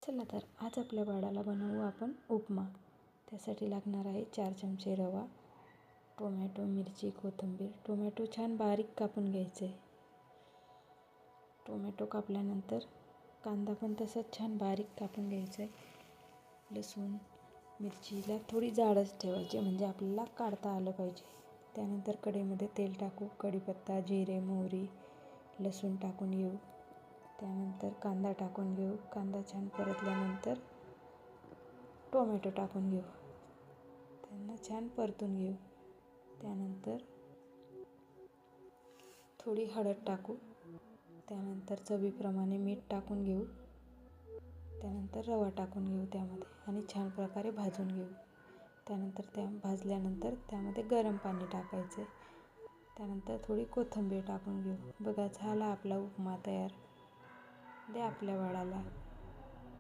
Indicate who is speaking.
Speaker 1: चला तर आज आपल्या बाळाला बनवू आपण उपमा. त्यासाठी लागणार आहे 4 चमचे रवा, टोमॅटो, मिरची, कोथिंबीर. टोमॅटो छान बारीक कापून घ्यायचे. टोमॅटो कापल्यानंतर कांदा पण तसंच छान बारीक कापून घ्यायचा आहे. लसूण, मिरचीला थोडी जाडच ठेवायची म्हणजे आपल्याला काढता आलं पाहिजे. त्यानंतर कढईमध्ये तेल टाकू, कढीपत्ता, जिरे, मोहरी, लसूण टाकून घेऊ. त्यानंतर कांदा टाकून घेऊ. कांदा छान परतल्यानंतर टोमॅटो टाकून घेऊ. त्यांना छान परतून घेऊ. त्यानंतर थोडी हळद टाकू. त्यानंतर चवीप्रमाणे मीठ टाकून घेऊ. त्यानंतर रवा टाकून घेऊ त्यामध्ये आणि छान प्रकारे भाजून घेऊ. त्यानंतर भाजल्यानंतर त्यामध्ये गरम पाणी टाकायचे. त्यानंतर थोडी कोथिंबीर टाकून घेऊ. बघा झाला आपला उपमा तयार. द्या आपल्या बाळाला.